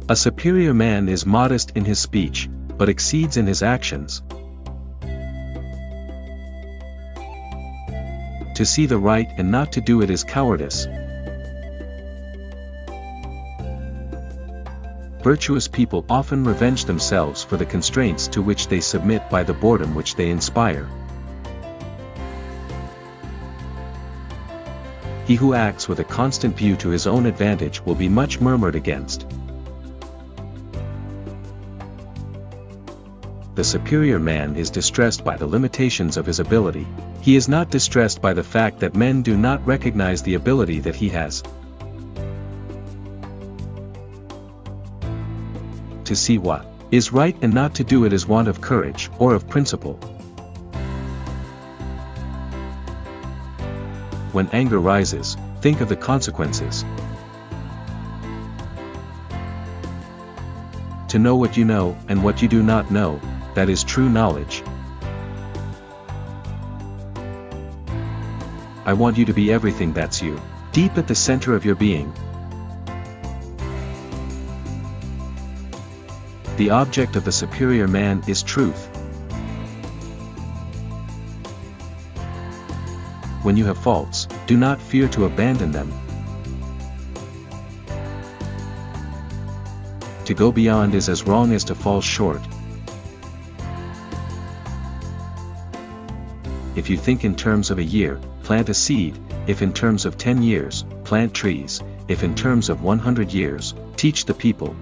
A superior man is modest in his speech, but exceeds in his actions. To see the right and not to do it is cowardice. Virtuous people often revenge themselves for the constraints to which they submit by the boredom which they inspire. He who acts with a constant view to his own advantage will be much murmured against. The superior man is distressed by the limitations of his ability. He is not distressed by the fact that men do not recognize the ability that he has. To see what is right and not to do it is want of courage or of principle. When anger rises, think of the consequences. To know what you know and what you do not know, that is true knowledge. I want you to be everything that's you, deep at the center of your being. The object of the superior man is truth. When you have faults, do not fear to abandon them. To go beyond is as wrong as to fall short. If you think in terms of a year, plant a seed. If in terms of 10 years, plant trees. If in terms of 100 years, teach the people.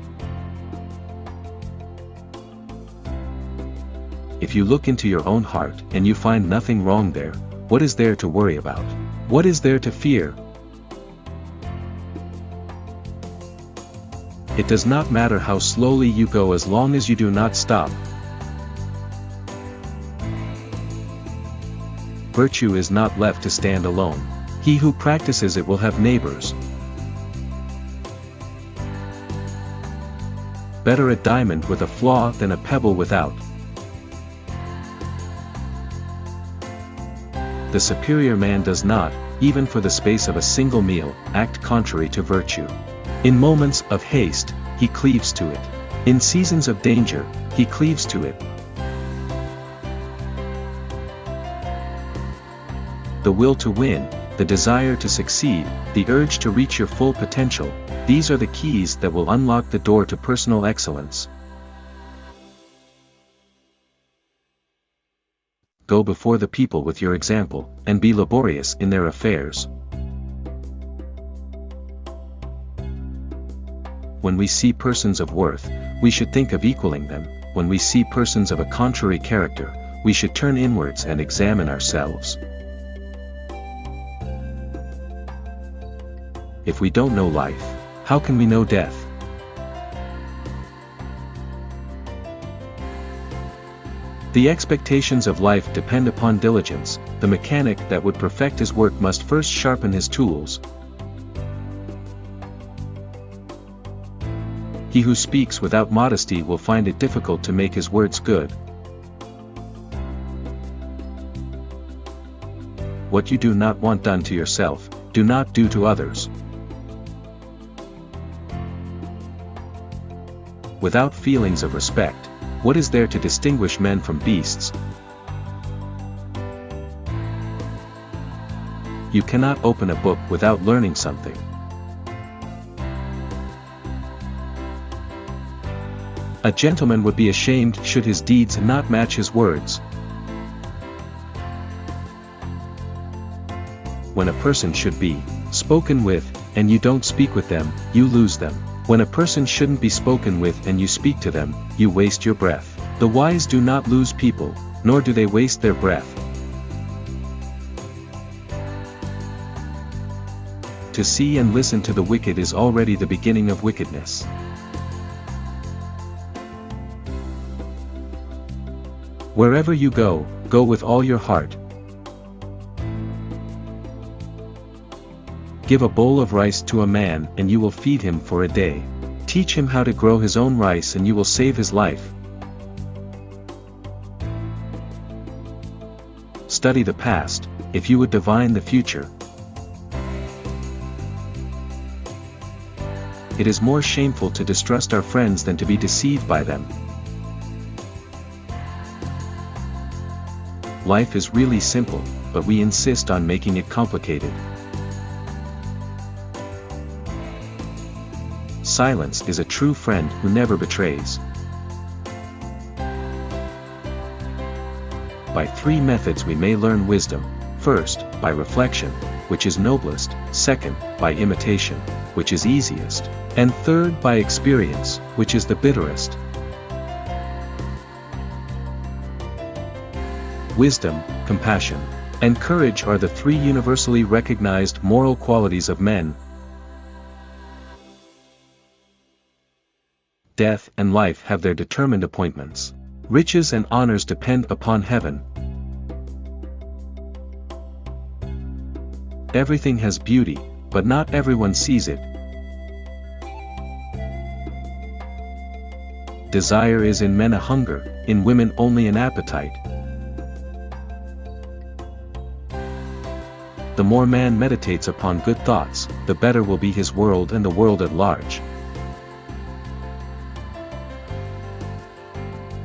If you look into your own heart and you find nothing wrong there, what is there to worry about? What is there to fear? It does not matter how slowly you go as long as you do not stop. Virtue is not left to stand alone. He who practices it will have neighbors. Better a diamond with a flaw than a pebble without. The superior man does not, even for the space of a single meal, act contrary to virtue. In moments of haste, he cleaves to it. In seasons of danger, he cleaves to it. The will to win, the desire to succeed, the urge to reach your full potential, these are the keys that will unlock the door to personal excellence. Go before the people with your example, and be laborious in their affairs. When we see persons of worth, we should think of equaling them. When we see persons of a contrary character, we should turn inwards and examine ourselves. If we don't know life, how can we know death? The expectations of life depend upon diligence. The mechanic that would perfect his work must first sharpen his tools. He who speaks without modesty will find it difficult to make his words good. What you do not want done to yourself, do not do to others. Without feelings of respect, what is there to distinguish men from beasts? You cannot open a book without learning something. A gentleman would be ashamed should his deeds not match his words. When a person should be spoken with, and you don't speak with them, you lose them. When a person shouldn't be spoken with and you speak to them, you waste your breath. The wise do not lose people, nor do they waste their breath. To see and listen to the wicked is already the beginning of wickedness. Wherever you go, go with all your heart. Give a bowl of rice to a man and you will feed him for a day. Teach him how to grow his own rice and you will save his life. Study the past, if you would divine the future. it is more shameful to distrust our friends than to be deceived by them. Life is really simple, but we insist on making it complicated. Silence is a true friend who never betrays. By 3 methods we may learn wisdom. First, by reflection, which is noblest; second, by imitation, which is easiest; and third, by experience, which is the bitterest. Wisdom, compassion, and courage are the 3 universally recognized moral qualities of men. Death and life have their determined appointments. Riches and honors depend upon heaven. Everything has beauty, but not everyone sees it. Desire is in men a hunger, in women only an appetite. The more man meditates upon good thoughts, the better will be his world and the world at large.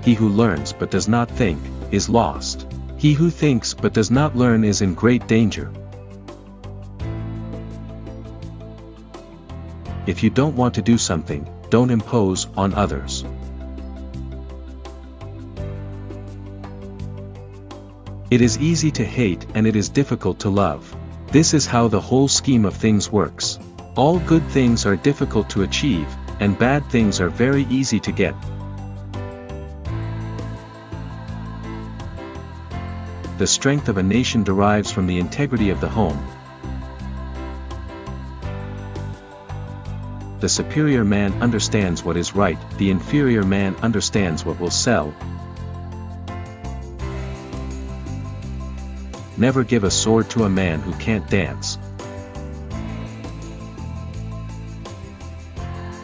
He who learns but does not think, is lost. He who thinks but does not learn is in great danger. If you don't want to do something, don't impose on others. It is easy to hate and it is difficult to love. This is how the whole scheme of things works. All good things are difficult to achieve, and bad things are very easy to get. The strength of a nation derives from the integrity of the home. The superior man understands what is right, the inferior man understands what will sell. Never give a sword to a man who can't dance.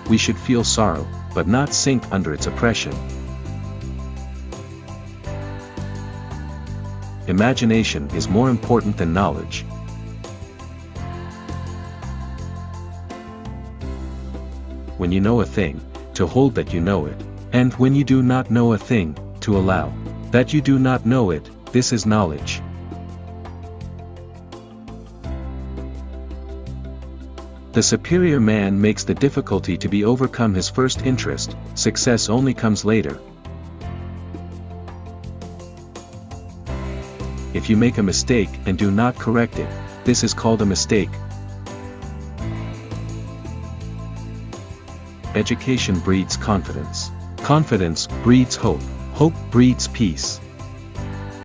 We should feel sorrow, but not sink under its oppression. Imagination is more important than knowledge. When you know a thing, to hold that you know it, and when you do not know a thing, to allow that you do not know it, this is knowledge. The superior man makes the difficulty to be overcome his first interest, success only comes later. If you make a mistake and do not correct it, this is called a mistake. Education breeds confidence. Confidence breeds hope. Hope breeds peace.